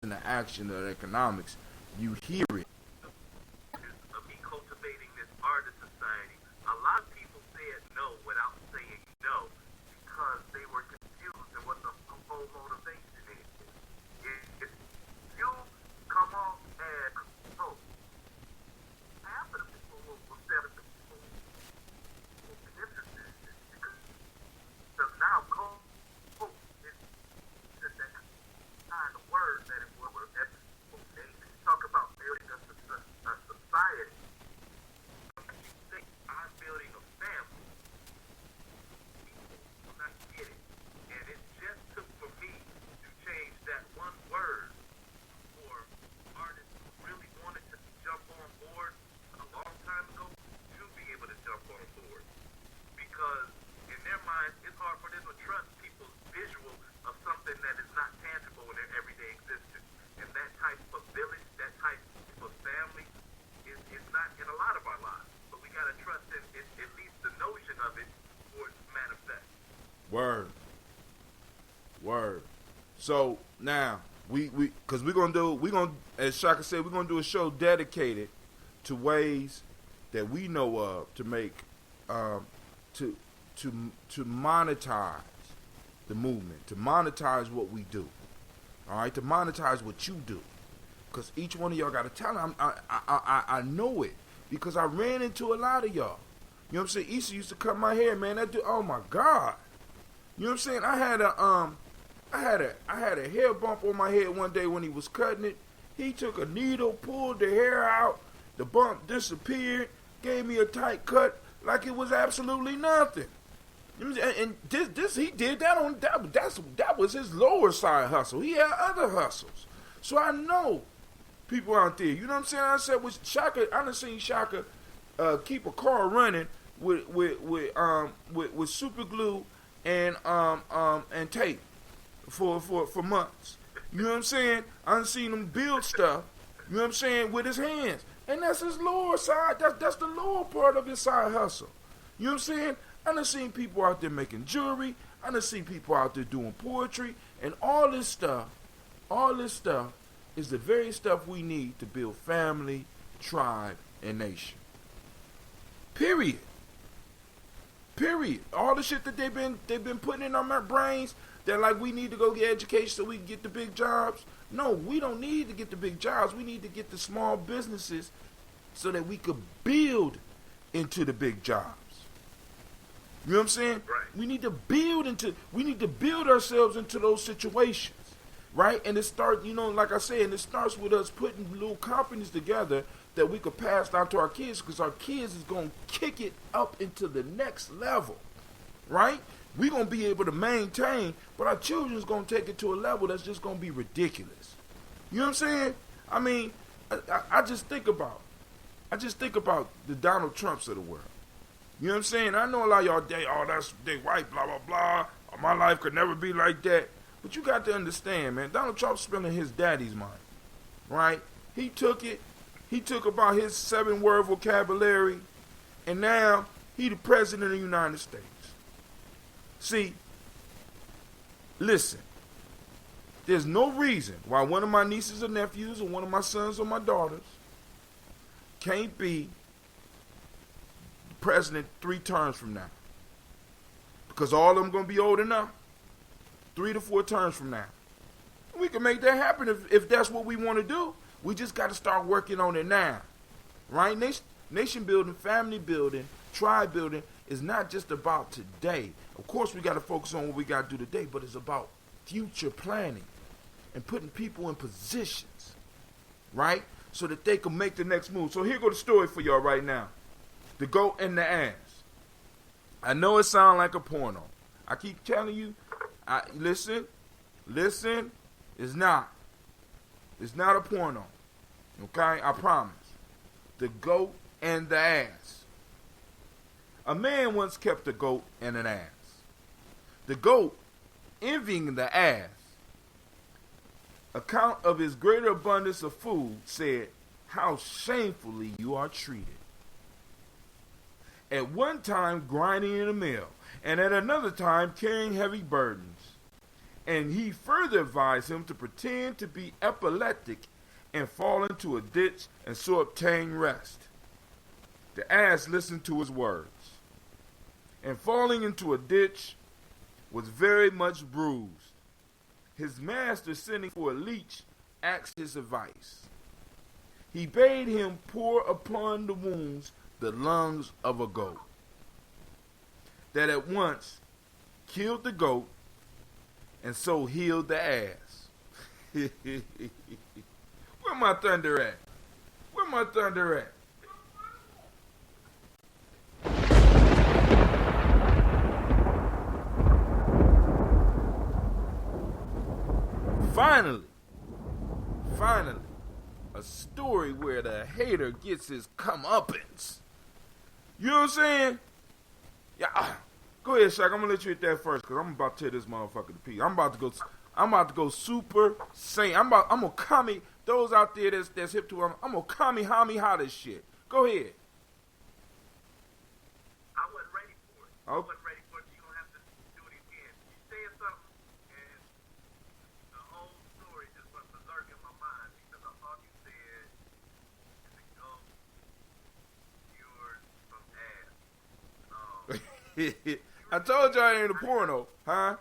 the action of economics, you hear it. Of me cultivating this artist society. A lot of people said no without saying no because they were confused in what the whole motivation is. If you come off as oh, half of the people will say that the people will be interested because now cope is just that kind of word that it will talk about building a society. I'm building a family. People will not get it. And it just took for me to change that one word for artists who really wanted to jump on board a long time ago to be able to jump on board. Because in their minds, it's hard for them to trust people's visual of something that is not tangible in their everyday existence. And that type of village, that type of family is not in a lot of our lives. But we got to trust in at least the notion of it for it to manifest. Word. So now because we're gonna as Shaka said, we're gonna do a show dedicated to ways that we know of to make to monetize the movement, to monetize what we do. All right, to monetize what you do, because each one of y'all got a talent. I know it because I ran into a lot of y'all. You know what I'm saying? Issa used to cut my hair, man. That dude, oh my God. You know what I'm saying? I had a hair bump on my head one day when he was cutting it. He took a needle, pulled the hair out, the bump disappeared, gave me a tight cut like it was absolutely nothing. And this he did that on that was his lower side hustle. He had other hustles. So I know people out there. You know what I'm saying? I said with Shaka, I done seen Shaka keep a car running with super glue and tape for months. You know what I'm saying? I done seen him build stuff, you know what I'm saying, with his hands. And that's his lower side. That's the lower part of his side hustle. You know what I'm saying? I done seen people out there making jewelry. I done seen people out there doing poetry. And all this stuff is the very stuff we need to build family, tribe, and nation. Period. All the shit that they've been putting in our brains, that like we need to go get education so we can get the big jobs. No, we don't need to get the big jobs. We need to get the small businesses so that we could build into the big jobs. You know what I'm saying? Right. We need to build ourselves into those situations, right? And it starts, like I said, it starts with us putting little companies together that we could pass down to our kids, because our kids is going to kick it up into the next level, right? We're going to be able to maintain, but our children's going to take it to a level that's just going to be ridiculous. You know what I'm saying? I mean, I just think about the Donald Trumps of the world. You know what I'm saying? I know a lot of y'all, they white, blah, blah, blah. My life could never be like that. But you got to understand, man, Donald Trump's spilling his daddy's money, right? He took about his 7-word vocabulary, and now he the president of the United States. See, listen, there's no reason why one of my nieces or nephews or one of my sons or my daughters can't be president 3 terms from now. Because all of them going to be old enough 3 to 4 terms from now. We can make that happen if that's what we want to do. We just got to start working on it now. Right? Nation building, family building, tribe building is not just about today. Of course, we got to focus on what we got to do today, but it's about future planning and putting people in positions, right? So that they can make the next move. So here go the story for y'all right now. The goat and the ass. I know it sounds like a porno. I keep telling you, listen, it's not. It's not a porno. Okay? I promise. The goat and the ass. A man once kept a goat and an ass. The goat, envying the ass, account of his greater abundance of food, said, "How shamefully you are treated." At one time grinding in a mill, and at another time carrying heavy burdens, And he further advised him to pretend to be epileptic and fall into a ditch and so obtain rest. The ass listened to his words, and falling into a ditch was very much bruised. His master, sending for a leech, asked his advice. He bade him pour upon the wounds the lungs of a goat, that at once killed the goat and so healed the ass. Where my thunder at? Where my thunder at? Finally, a story where the hater gets his comeuppance. You know what I'm saying? Yeah. Go ahead, Shaq. I'm gonna let you hit that first, cause I'm about to tear this motherfucker to pieces. I'm about to go super sane. I'm gonna kami those out there that's hip to. I'm gonna kami this shit. Go ahead. I wasn't ready for it. I wasn't ready for it. You don't have to do it again. You said something, and the whole story just went berserk in my mind because I thought you said, "The goat cured from ass." I told y'all it ain't a porno, huh?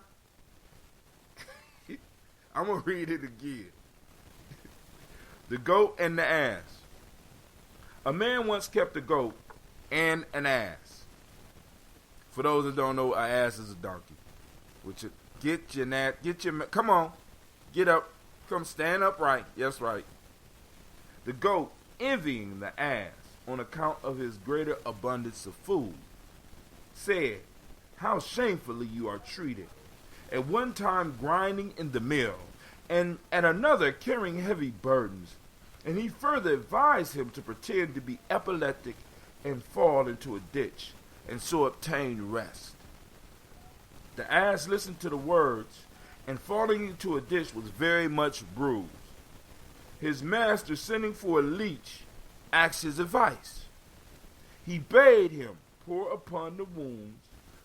I'm gonna read it again. The goat and the ass. A man once kept a goat and an ass. For those that don't know, an ass is a donkey. Come on, get up, come stand upright. Yes, right. The goat, envying the ass on account of his greater abundance of food, said, "How shamefully you are treated. At one time grinding in the mill, and at another carrying heavy burdens." And he further advised him to pretend to be epileptic and fall into a ditch, and so obtain rest. The ass listened to the words, and falling into a ditch was very much bruised. His master, sending for a leech, asked his advice. He bade him pour upon the wounds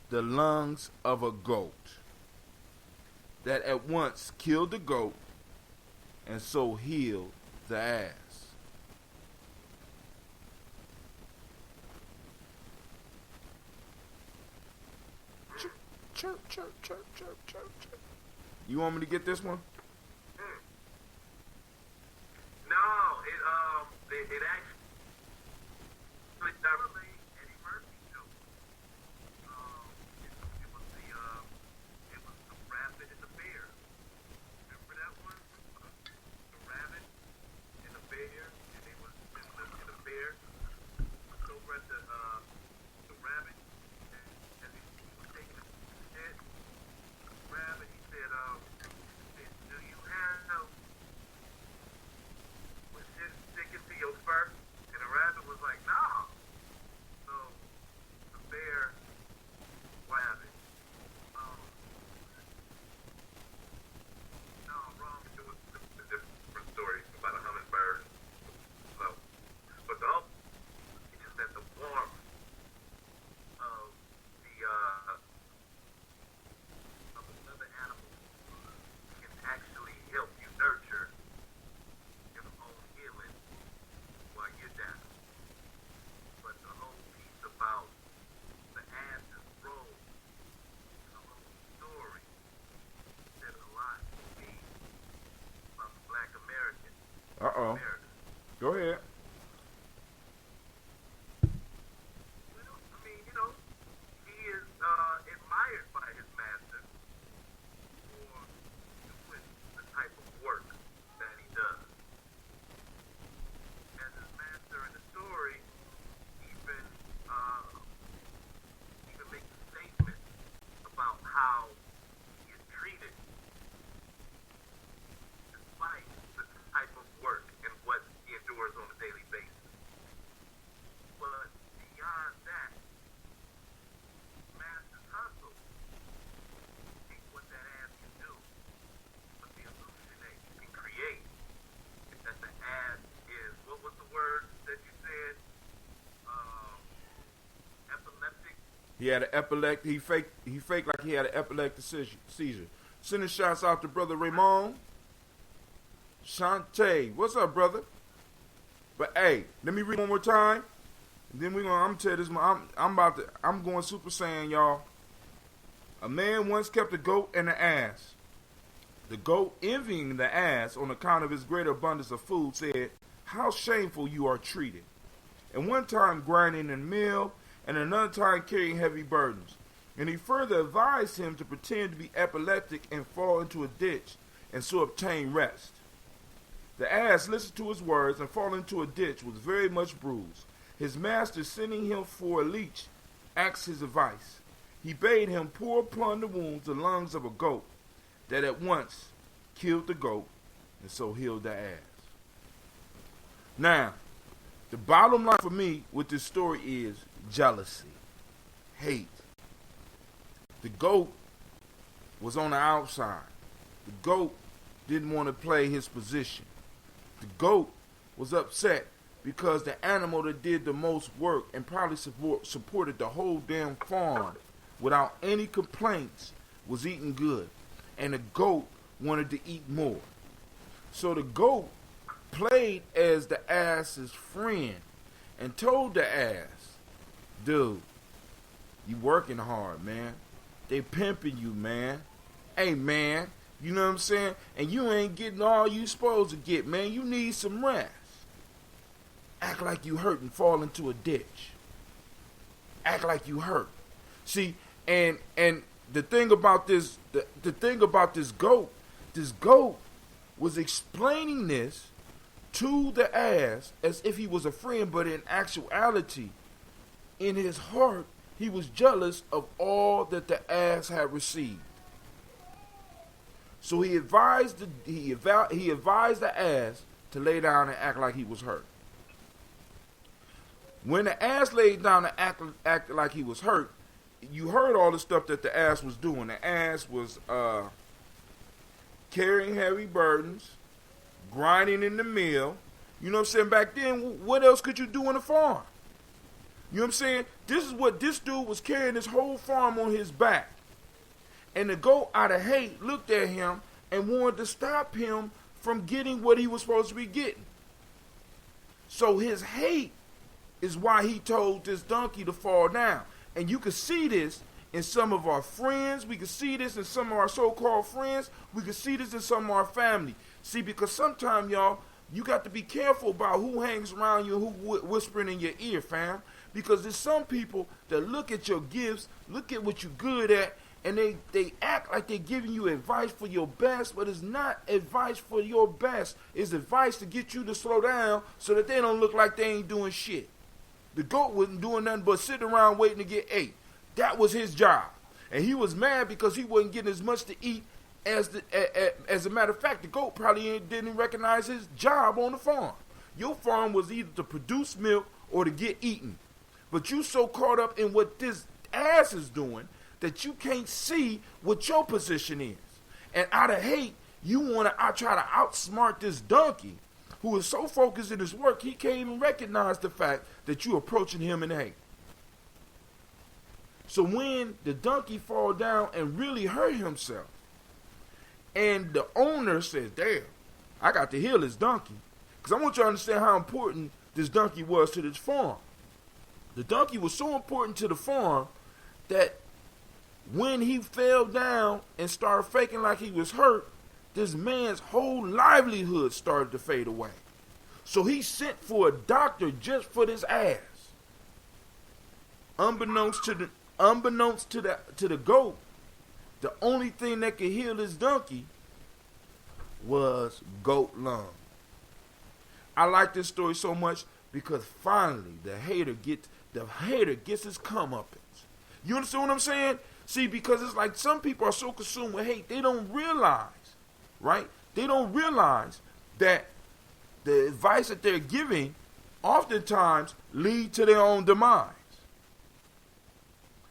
the lungs of a goat, that at once killed the goat and so healed the ass. Chirp, chirp, chirp, chirp, chirp, chirp. You want me to get this one? No, it actually directly Eddie Murphy show. It was the rabbit and the bear. Remember that one? The rabbit and the bear, and they was and the bear was over at the rabbit, and he was taking a shit. The rabbit, he said, "Do you have was shit sticking to your fur?" And the rabbit was like, "No." So the bear, rabbit. No, wrong. It was a different story about a hummingbird. So, but the hope is that the warmth of another animal can actually help you nurture your own healing while you're down. But the whole piece about the ass's role in the whole story said a lot to me about the Black American. Uh-oh. America. Go ahead. Well, I mean, he is admired by his master for doing the type of work that he does. As his master in the story even makes a statement about how he is treated despite the type of work and what he endures on a daily basis. But beyond that, master's hustle ain't what that ass can do, but the illusion that you can create that the ass is, what was the word that you said? Epileptic? He had an epileptic. He faked like he had an epileptic seizure. Sending shouts out to Brother Raymond. Shantae, what's up, brother? But hey, let me read one more time. And then I'm gonna tell you this. I'm going Super Saiyan, y'all. A man once kept a goat and an ass. The goat, envying the ass on account of his greater abundance of food, said, "How shameful you are treated." And one time grinding in the mill, and another time carrying heavy burdens. And he further advised him to pretend to be epileptic and fall into a ditch, and so obtain rest. The ass listened to his words, and falling into a ditch was very much bruised. His master, sending him for a leech, asked his advice. He bade him pour upon the wounds the lungs of a goat, that at once killed the goat, and so healed the ass. Now, the bottom line for me with this story is jealousy, hate. The goat was on the outside. The goat didn't want to play his position. The goat was upset because the animal that did the most work and probably supported the whole damn farm without any complaints was eating good. And the goat wanted to eat more. So the goat played as the ass's friend and told the ass, "Dude, you working hard, man. They pimping you, man. Hey, man, you know what I'm saying? And you ain't getting all you supposed to get, man. You need some rest. Act like you hurt and fall into a ditch. Act like you hurt." See, and the thing about this, the thing about this goat was explaining this to the ass as if he was a friend, but in actuality, in his heart, he was jealous of all that the ass had received. So he advised the ass to lay down and act like he was hurt. When the ass laid down and acted like he was hurt, you heard all the stuff that the ass was doing. The ass was carrying heavy burdens, grinding in the mill. You know what I'm saying? Back then, what else could you do in a farm? You know what I'm saying? This is what this dude was carrying his whole farm on his back. And the goat, out of hate, looked at him and wanted to stop him from getting what he was supposed to be getting. So his hate is why he told this donkey to fall down. And you can see this in some of our friends. We can see this in some of our so-called friends. We can see this in some of our family. See, because sometimes, y'all, you got to be careful about who hangs around you and who whispering in your ear, fam. Because there's some people that look at your gifts, look at what you're good at, and they act like they're giving you advice for your best, but it's not advice for your best. It's advice to get you to slow down so that they don't look like they ain't doing shit. The goat wasn't doing nothing but sitting around waiting to get ate. That was his job. And he was mad because he wasn't getting as much to eat as a matter of fact, the goat probably didn't recognize his job on the farm. Your farm was either to produce milk or to get eaten. But you so caught up in what this ass is doing that you can't see what your position is. And out of hate, you want to try to outsmart this donkey who is so focused in his work, he can't even recognize the fact that you're approaching him in hate. So when the donkey fall down and really hurt himself, and the owner says, "Damn, I got to heal this donkey," because I want you to understand how important this donkey was to this farm. The donkey was so important to the farm that when he fell down and started faking like he was hurt, this man's whole livelihood started to fade away. So he sent for a doctor just for this ass. Unbeknownst to the goat, the only thing that could heal this donkey was goat lung. I like this story so much because finally the hater gets his comeuppance. You understand what I'm saying? See, because it's like some people are so consumed with hate, they don't realize, right? They don't realize that the advice that they're giving oftentimes lead to their own demise.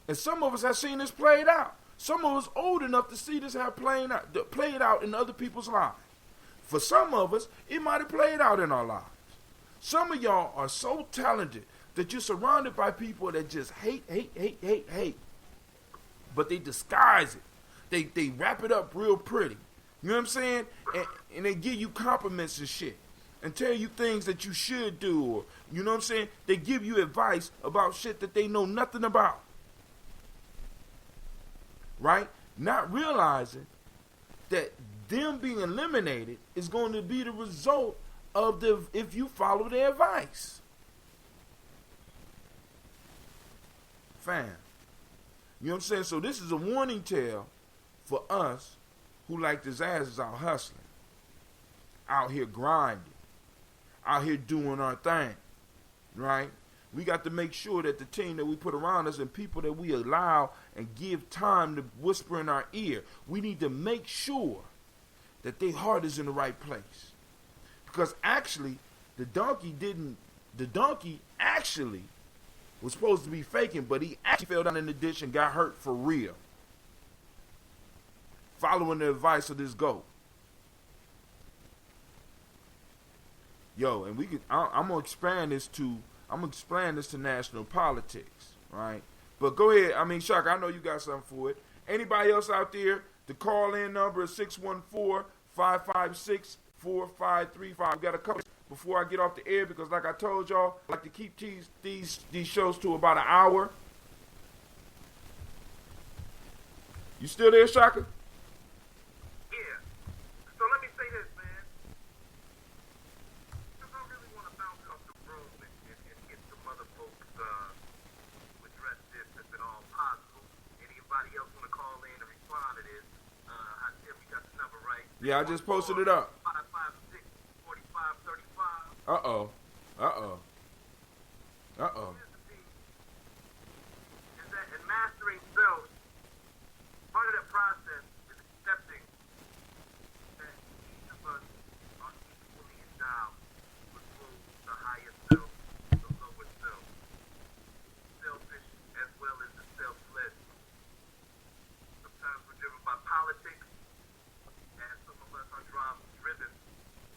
And some of us have seen this played out. Some of us old enough to see this have played out in other people's lives. For some of us, it might have played out in our lives. Some of y'all are so talented that you're surrounded by people that just hate. But they disguise it. They wrap it up real pretty. You know what I'm saying? And they give you compliments and shit. And tell you things that you should do. Or, you know what I'm saying? They give you advice about shit that they know nothing about. Right? Not realizing that them being eliminated is going to be the result of if you follow their advice. Fam. You know what I'm saying? So this is a warning tale for us who like this ass is out hustling, out here grinding, out here doing our thing, right? We got to make sure that the team that we put around us and people that we allow and give time to whisper in our ear, we need to make sure that their heart is in the right place. Because actually, the donkey actually was supposed to be faking, but he actually fell down in the ditch and got hurt for real. Following the advice of this goat. Yo, and I'm gonna expand this to national politics, right? But go ahead. I mean, Shaka, I know you got something for it. Anybody else out there? The call-in number is 614-556-4535. We got a couple before I get off the air because, like I told y'all, I like to keep these shows to about an hour. You still there, Shaka? Yeah. So let me say this, man. Because I really want to bounce off the room and get some other folks to address this if at all possible. Anybody else want to call in and respond to this? I said we got the number right. Yeah, I just posted it up. 556-4535. Uh-oh. Is that in mastering self, part of that process is accepting that each of us are equally endowed with both the higher self and the lower self, selfish as well as the selfless. Sometimes we're driven by politics, and some of us are driven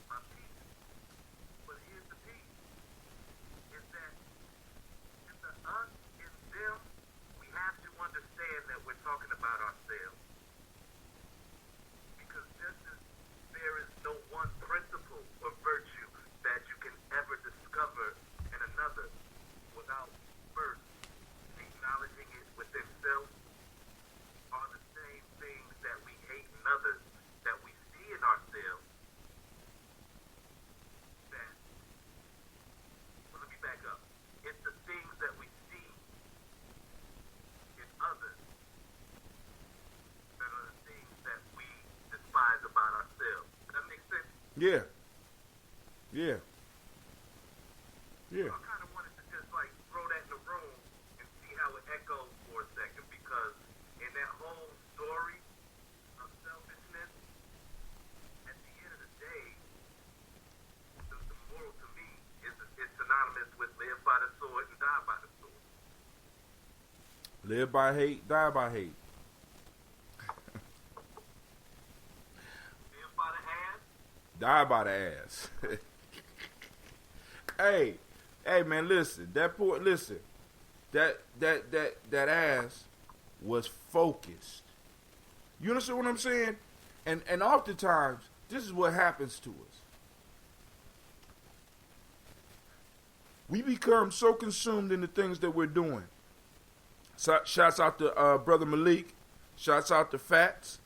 by peace. But here's the piece, is that in the us and them, we have to understand that we're talking about ourselves. Because just as there is no one principle or virtue that you can ever discover in another without first acknowledging it within self, are the same things that we hate in others that we see in ourselves. That, well, let me back up. It's the things that we see in others that are the things that we despise about ourselves. Does that make sense? Yeah. I kind of wanted to just like throw that in the room and see how it echoes for a second, because in that whole story of selfishness, at the end of the day, the moral to me is synonymous with live by the sword and die by the sword. Live by hate, die by hate. Live by the ass, Die by the ass. Hey man, listen. That ass was focused. You understand what I'm saying? And oftentimes, this is what happens to us. We become so consumed in the things that we're doing. So, shouts out to Brother Malik. Shouts out to Fats.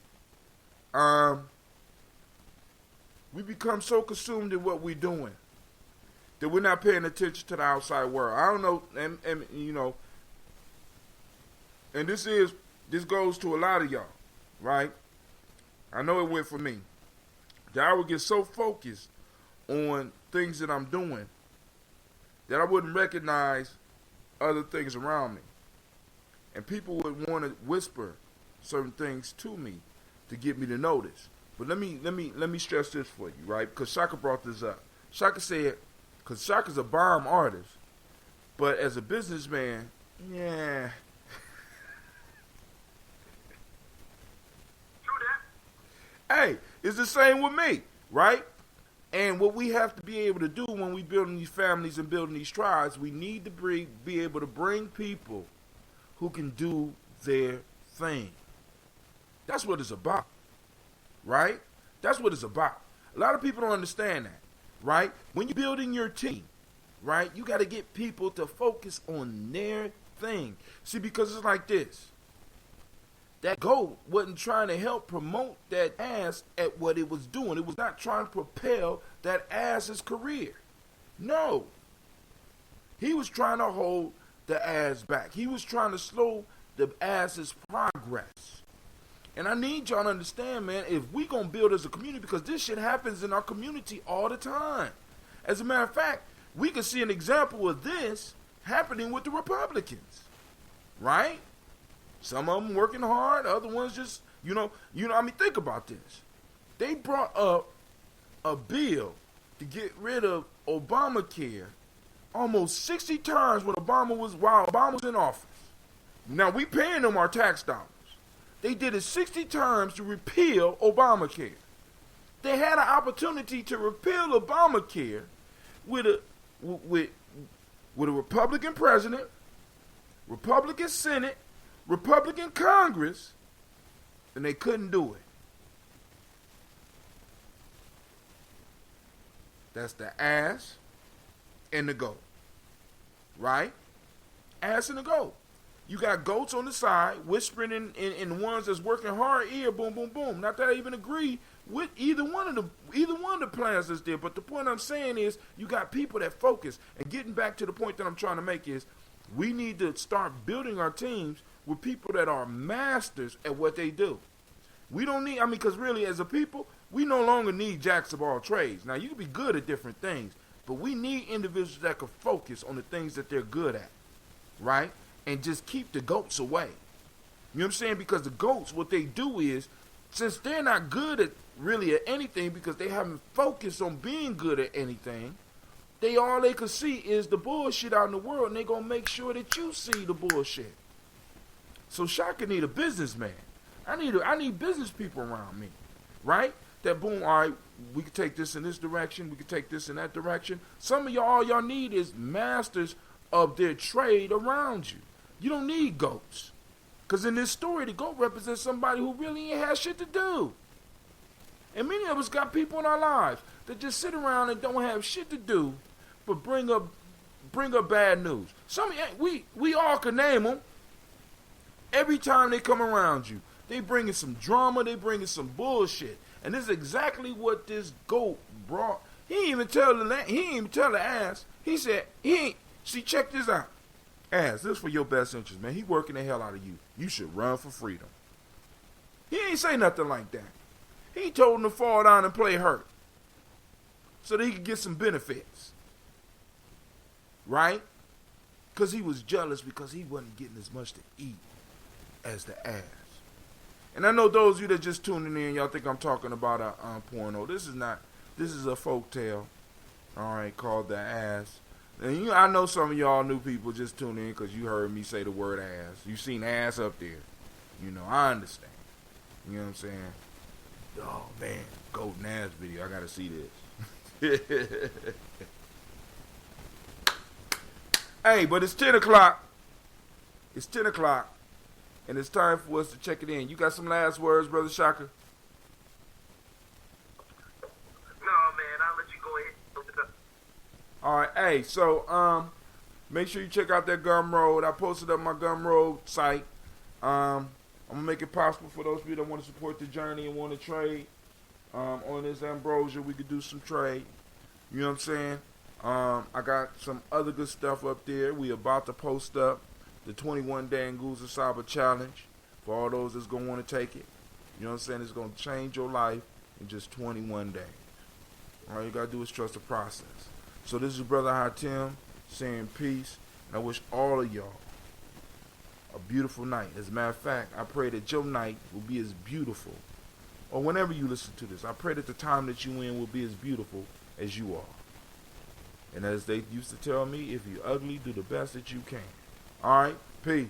We become so consumed in what we're doing that we're not paying attention to the outside world. I don't know, and you know, and this goes to a lot of y'all, right? I know it went for me. That I would get so focused on things that I'm doing that I wouldn't recognize other things around me. And people would want to whisper certain things to me to get me to notice. But let me stress this for you, right? Because Shaka brought this up. Shaka said, because Shaka's a bomb artist, but as a businessman, yeah. true that. Hey, it's the same with me, right? And what we have to be able to do when we building these families and building these tribes, we need to be able to bring people who can do their thing. That's what it's about, right? That's what it's about. A lot of people don't understand that, right? When you're building your team, right, you got to get people to focus on their thing. See, because it's like this. That goat wasn't trying to help promote that ass at what it was doing. It was not trying to propel that ass's career. No. He was trying to hold the ass back. He was trying to slow the ass's progress. And I need y'all to understand, man, if we going to build as a community, because this shit happens in our community all the time. As a matter of fact, we can see an example of this happening with the Republicans, right? Some of them working hard, other ones just, I mean, think about this. They brought up a bill to get rid of Obamacare almost 60 times while Obama was in office. Now, we paying them our tax dollars. They did it 60 times to repeal Obamacare. They had an opportunity to repeal Obamacare with a Republican president, Republican Senate, Republican Congress, and they couldn't do it. That's the ass and the goat, right? Ass and the goat. You got goats on the side whispering in ones that's working hard ear, boom, boom, boom. Not that I even agree with either one of the plans that's there, but the point I'm saying is you got people that focus. And getting back to the point that I'm trying to make is we need to start building our teams with people that are masters at what they do. We don't need, because really as a people, we no longer need jacks of all trades. Now, you can be good at different things, but we need individuals that can focus on the things that they're good at, right? And just keep the goats away. You know what I'm saying? Because the goats, what they do is, since they're not good at really at anything because they haven't focused on being good at anything, all they can see is the bullshit out in the world, and they're going to make sure that you see the bullshit. So Shaka need a businessman. I need business people around me, right? That boom, all right, we can take this in this direction, we can take this in that direction. Some of y'all, all y'all need is masters of their trade around you. You don't need goats. Because in this story, the goat represents somebody who really ain't had shit to do. And many of us got people in our lives that just sit around and don't have shit to do but bring up bad news. Some we all can name them. Every time they come around you, they bringing some drama, they bringing some bullshit. And this is exactly what this goat brought. He didn't even tell the ass. He said, see, check this out. Ass, this is for your best interest, man. He working the hell out of you. You should run for freedom. He ain't say nothing like that. He told him to fall down and play hurt so that he could get some benefits. Right? Because he was jealous because he wasn't getting as much to eat as the ass. And I know those of you that just tuning in, y'all think I'm talking about a porno. This is a folk tale, all right, called The Ass. And I know some of y'all new people just tuning in because you heard me say the word ass. You seen ass up there. I understand. You know what I'm saying? Oh, man, goat and ass video. I got to see this. Hey, but it's 10 o'clock. It's 10 o'clock. And it's time for us to check it in. You got some last words, Brother Shaka? No, man. I'll let you go ahead and open it up. All right. Hey, so make sure you check out that Gumroad. I posted up my Gumroad site. I'm going to make it possible for those of you that want to support the journey and want to trade on this ambrosia. We could do some trade. You know what I'm saying? I got some other good stuff up there. We about to post up the 21-day Nguza Saba Challenge for all those that's going to want to take it. You know what I'm saying? It's going to change your life in just 21 days. All you got to do is trust the process. So this is Brother Hatim saying peace. And I wish all of y'all a beautiful night. As a matter of fact, I pray that your night will be as beautiful, or whenever you listen to this, I pray that the time that you in will be as beautiful as you are. And as they used to tell me, if you're ugly, do the best that you can. All right? Peace.